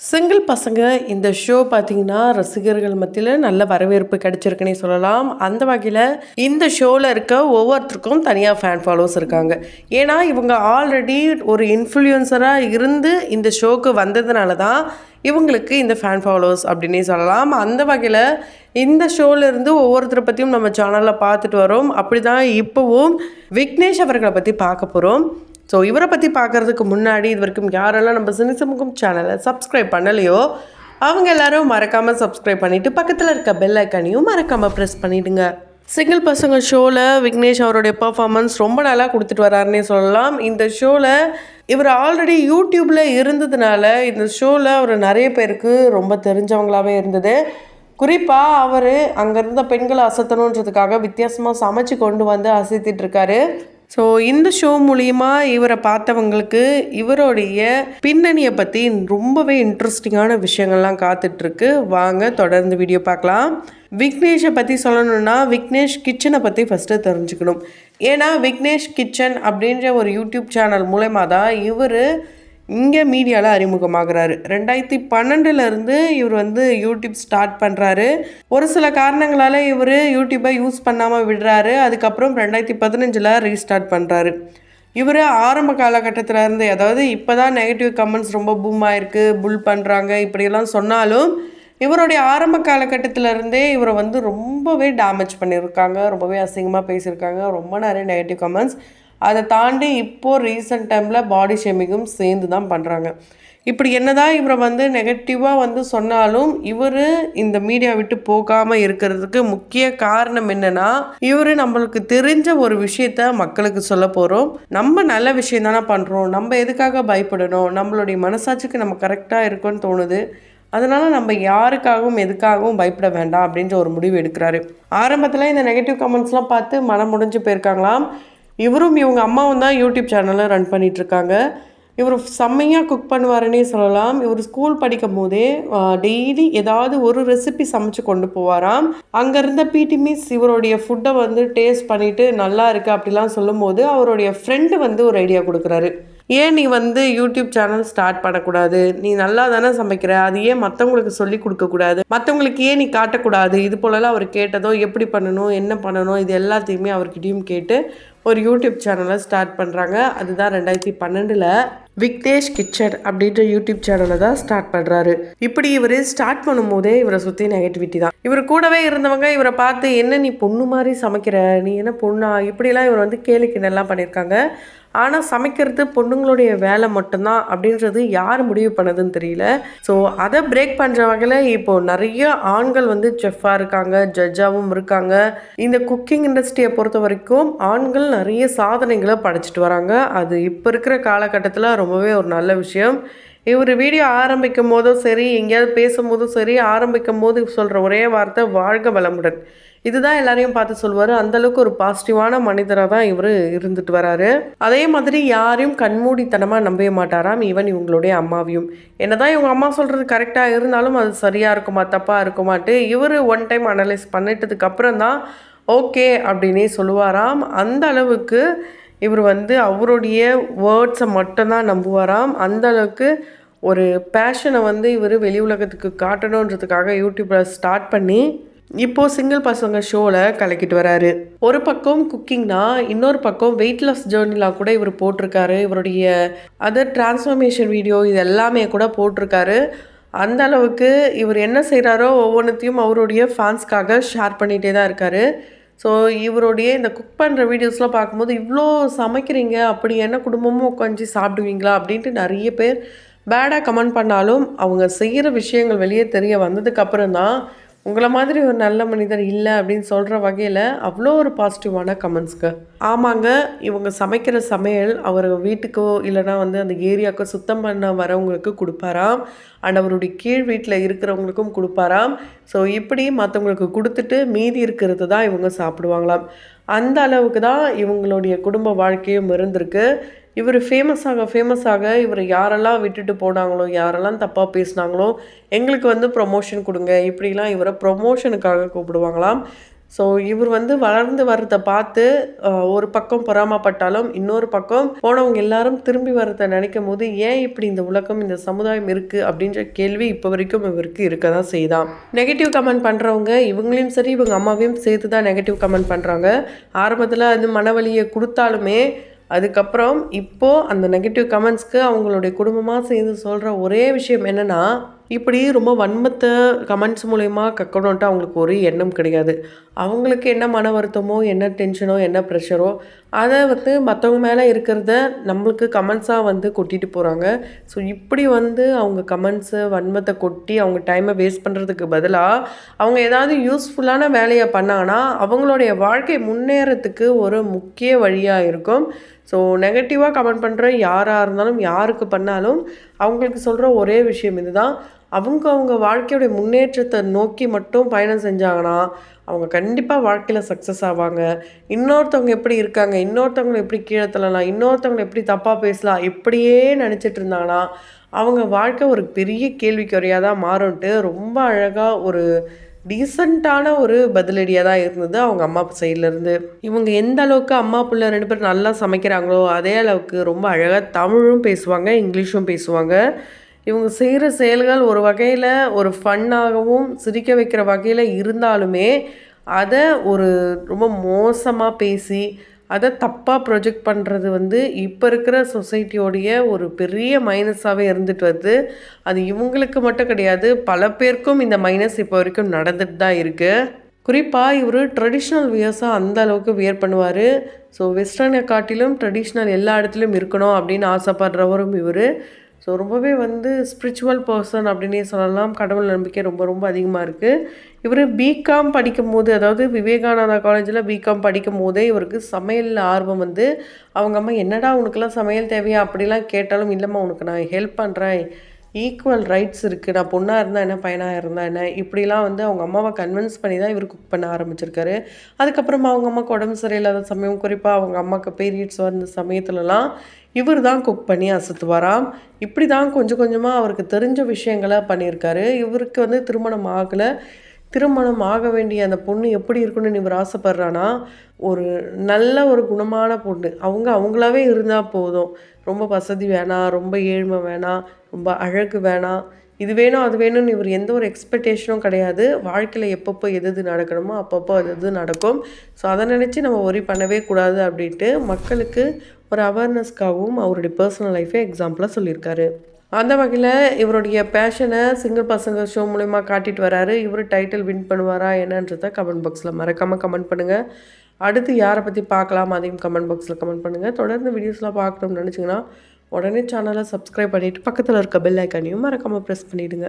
Single பசங்க இந்த show பார்த்தீங்கன்னா ரசிகர்கள் மத்தியில் நல்ல வரவேற்பு கிடைச்சிருக்குன்னே சொல்லலாம். அந்த வகையில் இந்த ஷோவில் இருக்க ஒவ்வொருத்தருக்கும் தனியாக ஃபேன் ஃபாலோவர்ஸ் இருக்காங்க. ஏன்னா இவங்க ஆல்ரெடி ஒரு இன்ஃப்ளூயன்சராக இருந்து இந்த ஷோக்கு வந்ததுனால தான் இவங்களுக்கு இந்த ஃபேன் ஃபாலோவர்ஸ் அப்படின்னே சொல்லலாம். அந்த வகையில் இந்த ஷோவிலேருந்து ஒவ்வொருத்தரை பற்றியும் நம்ம சேனலில் பார்த்துட்டு வரோம். அப்படி தான் இப்போவும் விக்னேஷ் அவர்களை பற்றி பார்க்க போகிறோம். ஸோ இவரை பற்றி பார்க்குறதுக்கு முன்னாடி இது வரைக்கும் யாரெல்லாம் நம்ம சினி சமூகம் சேனலை சப்ஸ்கிரைப் பண்ணலையோ அவங்க எல்லாரும் மறக்காமல் சப்ஸ்கிரைப் பண்ணிவிட்டு பக்கத்தில் இருக்க பெல் ஐக்கானையும் மறக்காமல் ப்ரெஸ் பண்ணிவிடுங்க. சிங்கிள் பசங்க ஷோவில் விக்னேஷ் அவருடைய பர்ஃபார்மன்ஸ் ரொம்ப நல்லா கொடுத்துட்டு வராருன்னே சொல்லலாம். இந்த ஷோவில் இவர் ஆல்ரெடி யூடியூப்பில் இருந்ததுனால இந்த ஷோவில் அவர் நிறைய பேருக்கு ரொம்ப தெரிஞ்சவங்களாகவே இருந்தது. குறிப்பாக அவர் அங்கே இருந்த பெண்களை அசத்தணுன்றதுக்காக வித்தியாசமாக சமைச்சு கொண்டு வந்து அசைத்திட்டுருக்காரு. ஸோ இந்த ஷோ மூலிமா இவரை பார்த்தவங்களுக்கு இவருடைய பின்னணியை பற்றி ரொம்பவே இன்ட்ரெஸ்டிங்கான விஷயங்கள்லாம் காத்துட்ருக்கு. வாங்க தொடர்ந்து வீடியோ பார்க்கலாம். விக்னேஷை பற்றி சொல்லணுன்னா விக்னேஷ் கிச்சனை பற்றி ஃபஸ்ட்டு தெரிஞ்சுக்கணும். ஏன்னா விக்னேஷ் கிச்சன் அப்படின்ற ஒரு யூடியூப் சேனல் மூலமா தான் இவர் இங்கே மீடியாவில் அறிமுகமாகிறாரு. 2012 இவர் யூடியூப் ஸ்டார்ட் பண்ணுறாரு. ஒரு சில காரணங்களால் இவர் யூடியூப்பை யூஸ் பண்ணாமல் விடுறாரு. அதுக்கப்புறம் 2015 ரீஸ்டார்ட் பண்ணுறாரு. இவர் ஆரம்ப காலகட்டத்தில் இருந்து, அதாவது இப்போ தான் நெகட்டிவ் கமெண்ட்ஸ் ரொம்ப பூம் ஆகிருக்கு, புல் பண்ணுறாங்க இப்படியெல்லாம் சொன்னாலும் இவருடைய ஆரம்ப காலகட்டத்திலருந்தே இவரை ரொம்பவே டேமேஜ் பண்ணியிருக்காங்க, ரொம்பவே அசிங்கமாக பேசியிருக்காங்க, ரொம்ப நிறைய நெகட்டிவ் கமெண்ட்ஸ். அதை தாண்டி இப்போது ரீசெண்ட் டைமில் பாடி ஷேமிங்கும் சேர்ந்து தான் பண்ணுறாங்க. இப்படி என்னதான் இவரை நெகட்டிவாக சொன்னாலும் இவர் இந்த மீடியா விட்டு போகாமல் இருக்கிறதுக்கு முக்கிய காரணம் என்னென்னா, இவர் நம்மளுக்கு தெரிஞ்ச ஒரு விஷயத்த மக்களுக்கு சொல்ல போகிறோம். நம்ம நல்ல விஷயம் தானே பண்ணுறோம், நம்ம எதுக்காக பயப்படணும், நம்மளுடைய மனசாட்சிக்கு நம்ம கரெக்டாக இருக்கோன்னு தோணுது, அதனால் நம்ம யாருக்காகவும் எதுக்காகவும் பயப்பட வேண்டாம் அப்படின்ற ஒரு முடிவு எடுக்கிறாரு. ஆரம்பத்தில் இந்த நெகட்டிவ் கமெண்ட்ஸ்லாம் பார்த்து மனம் முடிஞ்சு போயிருக்காங்களாம். இவரும் இவங்க அம்மாவும் தான் யூடியூப் சேனலை ரன் பண்ணிகிட்ருக்காங்க. இவர் செம்மையாக குக் பண்ணுவாருன்னே சொல்லலாம். இவர் ஸ்கூல் படிக்கும் போதே டெய்லி ஏதாவது ஒரு ரெசிபி சமைச்சு கொண்டு போவாராம். அங்கே இருந்த பிடி மிஸ் இவருடைய ஃபுட்டை டேஸ்ட் பண்ணிவிட்டு நல்லா இருக்குது அப்படிலாம் சொல்லும் போது அவருடைய ஃப்ரெண்டு ஒரு ஐடியா கொடுக்குறாரு. ஏன் நீ யூடியூப் சேனல் ஸ்டார்ட் பண்ணக்கூடாது, நீ நல்லா தானே சமைக்கிற, அது ஏன் மற்றவங்களுக்கு சொல்லி கொடுக்கக்கூடாது, மற்றவங்களுக்கு ஏன் நீ காட்டக்கூடாது, இது போலலாம் அவர் கேட்டதோ எப்படி பண்ணணும் என்ன பண்ணணும் இது எல்லாத்தையுமே அவர்கிட்டையும் கேட்டு ஒரு யூடியூப் சேனலை ஸ்டார்ட் பண்ணுறாங்க. அதுதான் 2012 விக்னேஷ் கிச்சன் அப்படின்ற யூடியூப் சேனலை தான் ஸ்டார்ட் பண்ணுறாரு. இப்படி இவர் ஸ்டார்ட் பண்ணும்போதே இவரை சுற்றி நெகட்டிவிட்டி தான். இவர் கூடவே இருந்தவங்க இவரை பார்த்து என்ன நீ பொண்ணு மாதிரி சமைக்கிற, நீ என்ன பொண்ணா, இப்படிலாம் இவர் கேலி கிண்டல்லாம் பண்ணியிருக்காங்க. ஆனால் சமைக்கிறது பொண்ணுங்களுடைய வேலை மட்டும்தான் அப்படின்றது யார் முடிவு பண்ணதுன்னு தெரியல. ஸோ அதை பிரேக் பண்ணுற வகையில் இப்போது நிறைய ஆண்கள் செஃப்பாக இருக்காங்க, ஜட்ஜாகவும் இருக்காங்க. இந்த குக்கிங் இண்டஸ்ட்ரியை பொறுத்த வரைக்கும் ஆண்கள் நிறைய சாதனைகளை படைச்சிட்டு வராங்க. அது இப்போ இருக்கிற காலகட்டத்தில் ரொம்பவே ஒரு நல்ல விஷயம். இவர் வீடியோ ஆரம்பிக்கும் போதும் சரி, எங்கேயாவது பேசும்போதும் சரி, ஆரம்பிக்கும் போது சொல்கிற ஒரே வார்த்தை வாழ்க வளமுடன். இதுதான் எல்லாரையும் பார்த்து சொல்லுவார். அந்தளவுக்கு ஒரு பாசிட்டிவான மனிதராக தான் இவர் இருந்துட்டு வராரு. அதே மாதிரி யாரையும் கண்மூடித்தனமாக நம்பவே மாட்டாராம், ஈவன் இவங்களுடைய அம்மாவையும். என்னதான் இவங்க அம்மா சொல்கிறது கரெக்டாக இருந்தாலும் அது சரியாக இருக்குமா தப்பாக இருக்குமாட்டு இவர் ஒன் டைம் அனலைஸ் பண்ணிட்டதுக்கு அப்புறம் தான் ஓகே அப்படின்னே சொல்லுவாராம். அந்த அளவுக்கு இவர் அவருடைய வேர்ட்ஸை மட்டும்தான் நம்புவாராம். அந்த அளவுக்கு ஒரு பேஷனை இவர் வெளி உலகத்துக்கு காட்டணுன்றதுக்காக யூடியூப்பில் ஸ்டார்ட் பண்ணி இப்போது சிங்கிள் பசங்க ஷோவில் கலக்கிட்டு வராரு. ஒரு பக்கம் குக்கிங்னா, இன்னொரு பக்கம் வெயிட் லாஸ் ஜேர்னிலாம் கூட இவர் போட்டிருக்காரு. இவருடைய அதர் டிரான்ஸ்ஃபர்மேஷன் வீடியோ இது எல்லாமே கூட போட்டிருக்காரு. அந்த அளவுக்கு இவர் என்ன செய்கிறாரோ ஒவ்வொன்றத்தையும் அவருடைய ஃபேன்ஸ்க்காக ஷேர் பண்ணிகிட்டே தான் இருக்கார். ஸோ இவருடைய இந்த குக் பண்ணுற வீடியோஸ்லாம் பார்க்கும்போது இவ்வளோ சமைக்கிறீங்க, அப்படி என்ன குடும்பமும் உட்காந்து சாப்பிடுவீங்களா அப்படின்ட்டு நிறைய பேர் பேடாக கமெண்ட் பண்ணாலும் அவங்க செய்கிற விஷயங்கள் வெளியே தெரிய வந்ததுக்கப்புறம் தான் உங்களை மாதிரி ஒரு நல்ல மனிதர் இல்லை அப்படின்னு சொல்கிற வகையில் அவ்வளோ ஒரு பாசிட்டிவான கமெண்ட்ஸ்க்கு. ஆமாங்க, இவங்க சமைக்கிற சமையல் அவர் வீட்டுக்கோ இல்லைனா அந்த ஏரியாவுக்கோ சுத்தம் பண்ண வரவங்களுக்கு கொடுப்பாராம். அண்ட் அவருடைய கீழ் வீட்டில் இருக்கிறவங்களுக்கும் கொடுப்பாராம். ஸோ இப்படி மற்றவங்களுக்கு கொடுத்துட்டு மீதி இருக்கிறது தான் இவங்க சாப்பிடுவாங்களாம். அந்த அளவுக்கு தான் இவங்களுடைய குடும்ப வாழ்க்கையும் இருந்திருக்கு. இவர் ஃபேமஸாக இவர் யாரெல்லாம் விட்டுட்டு போனாங்களோ, யாரெல்லாம் தப்பாக பேசினாங்களோ, எங்களுக்கு ப்ரொமோஷன் கொடுங்க இப்படிலாம் இவரை ப்ரொமோஷனுக்காக கூப்பிடுவாங்களாம். ஸோ இவர் வந்து வளர்ந்து வர்றத பார்த்து ஒரு பக்கம் பொறாமப்பட்டாலும் இன்னொரு பக்கம் போனவங்க எல்லாரும் திரும்பி வர்றத நினைக்கும் போது ஏன் இப்படி இந்த உலகம் இந்த சமுதாயம் இருக்குது அப்படின்ற கேள்வி இப்போ வரைக்கும் இவருக்கு இருக்க தான் செய்தான். நெகட்டிவ் கமெண்ட் பண்ணுறவங்க இவங்களையும் சரி இவங்க அம்மாவையும் சேர்த்து தான் நெகட்டிவ் கமெண்ட் பண்ணுறாங்க. ஆரம்பத்தில் அது மனவலியை கொடுத்தாலுமே அதுக்கப்புறம் இப்போது அந்த நெகட்டிவ் கமெண்ட்ஸ்க்கு அவங்களுடைய குடும்பமாக சேர்ந்து சொல்கிற ஒரே விஷயம் என்னென்னா, இப்படி ரொம்ப வன்மத்தை கமெண்ட்ஸ் மூலயமா கக்கணுன்ட்டு அவங்களுக்கு ஒரு எண்ணம் கிடையாது. அவங்களுக்கு என்ன மன வருத்தமோ, என்ன டென்ஷனோ, என்ன ப்ரெஷரோ அதை வந்து மற்றவங்க மேலே இருக்கிறத நம்மளுக்கு கமெண்ட்ஸாக வந்து கொட்டிட்டு போகிறாங்க. ஸோ இப்படி வந்து அவங்க கமெண்ட்ஸை வன்மத்தை கொட்டி அவங்க டைமை வேஸ்ட் பண்ணுறதுக்கு பதிலாக அவங்க ஏதாவது யூஸ்ஃபுல்லான வேலையை பண்ணாங்கன்னா அவங்களுடைய வாழ்க்கை முன்னேறத்துக்கு ஒரு முக்கிய வழியாக இருக்கும். ஸோ நெகட்டிவாக கமெண்ட் பண்ணுற யாராக இருந்தாலும் யாருக்கு பண்ணாலும் அவங்களுக்கு சொல்கிற ஒரே விஷயம் இதுதான். அவங்க வாழ்க்கையோடைய முன்னேற்றத்தை நோக்கி மட்டும் பயணம் செஞ்சாங்கன்னா அவங்க கண்டிப்பாக வாழ்க்கையில் சக்ஸஸ் ஆவாங்க. இன்னொருத்தவங்க எப்படி இருக்காங்க, இன்னொருத்தவங்களை எப்படி கீழே தள்ளலாம், இன்னொருத்தவங்களை எப்படி தப்பாக பேசலாம் இப்படியே நினச்சிட்டு இருந்தாங்கன்னா அவங்க வாழ்க்கை ஒரு பெரிய கேள்விக்குறியாக தான் மாறும்ட்டு ரொம்ப அழகாக ஒரு டீசெண்டான ஒரு பதிலடியாக தான் இருந்தது அவங்க அம்மா சைட்லேருந்து. இவங்க எந்த அளவுக்கு அம்மா பிள்ளை 2 பேரும் நல்லா சமைக்கிறாங்களோ அதே அளவுக்கு ரொம்ப அழகாக தமிழும் பேசுவாங்க, இங்கிலீஷும் பேசுவாங்க. இவங்க செய்கிற செயல்கள் ஒரு வகையில் ஒரு ஃபன்னாகவும் சிரிக்க வைக்கிற வகையில் இருந்தாலுமே அதை ஒரு ரொம்ப மோசமாக பேசி அதை தப்பாக ப்ரொஜெக்ட் பண்ணுறது வந்து இப்போ இருக்கிற சொசைட்டியோடைய ஒரு பெரிய மைனஸாகவே இருந்துட்டு வருது. அது இவங்களுக்கு மட்டும் கிடையாது, பல பேருக்கும் இந்த மைனஸ் இப்போ வரைக்கும் நடந்துட்டு தான் இருக்குது. குறிப்பாக இவர் ட்ரெடிஷ்னல் வியர்ஸாக அந்த அளவுக்கு வியர் பண்ணுவார். ஸோ வெஸ்டர்னை காட்டிலும் ட்ரெடிஷ்னல் எல்லா இடத்துலையும் இருக்கணும் அப்படின்னு ஆசைப்படுறவரும் இவர். ஸோ ரொம்பவே வந்து ஸ்பிரிச்சுவல் பர்சன் அப்படின்னே சொல்லலாம். கடவுள் நம்பிக்கை ரொம்ப ரொம்ப அதிகமாக இருக்குது. இவர் பிகாம் படிக்கும்போது, அதாவது விவேகானந்தா காலேஜில் பிகாம் படிக்கும் போதே இவருக்கு சமையலில் ஆர்வம் வந்து அவங்க அம்மா என்னடா உனக்கெல்லாம் சமையல் தேவையா அப்படிலாம் கேட்டாலும், இல்லைம்மா உனக்கு நான் ஹெல்ப் பண்ணுறேன், ஈக்குவல் ரைட்ஸ் இருக்குது, நான் பொண்ணாக இருந்தால் என்ன பையனாக இருந்தால் என்ன, இப்படிலாம் வந்து அவங்க அம்மாவை கன்வின்ஸ் பண்ணி தான் இவர் குக் பண்ண ஆரம்பிச்சிருக்காரு. அதுக்கப்புறமா அவங்க அம்மாவுக்கு உடம்பு சரியில்லாத சமயம், குறிப்பாக அவங்க அம்மாவுக்கு பீரியட்ஸ் வந்த சமயத்துலலாம் இவர் தான் குக் பண்ணி அசத்துவாராம். இப்படி தான் கொஞ்சம் கொஞ்சமாக அவருக்கு தெரிஞ்ச விஷயங்களை பண்ணியிருக்காரு. இவருக்கு வந்து திருமணம் ஆகலை. திருமணம் ஆக வேண்டிய அந்த பொண்ணு எப்படி இருக்கணும்னு இவர் ஆசைப்பட்றான்னா, ஒரு நல்ல ஒரு குணமான பொண்ணு. அவங்களாவே இருந்தால் போதும். ரொம்ப வசதி வேணாம், ரொம்ப ஏழ்மை வேணாம், ரொம்ப அழகு வேணாம், இது வேணும் அது வேணும்னு இவர் எந்த ஒரு எக்ஸ்பெக்டேஷனும் கிடையாது. வாழ்க்கையில் எப்பப்போ எது நடக்கணுமோ அப்பப்போ அது நடக்கும். ஸோ அதை நினச்சி நம்ம ஒரி பண்ணவே கூடாது அப்படின்ட்டு மக்களுக்கு ஒரு அவேர்னஸ்க்காகவும் அவருடைய பர்சனல் லைஃபை எக்ஸாம்பிளாக சொல்லியிருக்காரு. அந்த வகையில் இவருடைய பேஷனை சிங்கிள் பசங்க ஷோ மூலயமா காட்டிட்டு வராரு. இவர் டைட்டில் வின் பண்ணுவாரா என்னன்றதை கமெண்ட் பாக்ஸில் மறக்காமல் கமெண்ட் பண்ணுங்கள். அடுத்து யாரை பற்றி பார்க்கலாம் அதையும் கமெண்ட் பாக்ஸில் கமெண்ட் பண்ணுங்கள். தொடர்ந்து வீடியோஸ்லாம் பார்க்கணும்னு நினச்சிங்கன்னா உடனே சேனலை சப்ஸ்கிரைப் பண்ணிவிட்டு பக்கத்தில் இருக்க பெல் ஐக்கானையும் மறக்காமல் ப்ரெஸ் பண்ணிவிடுங்க.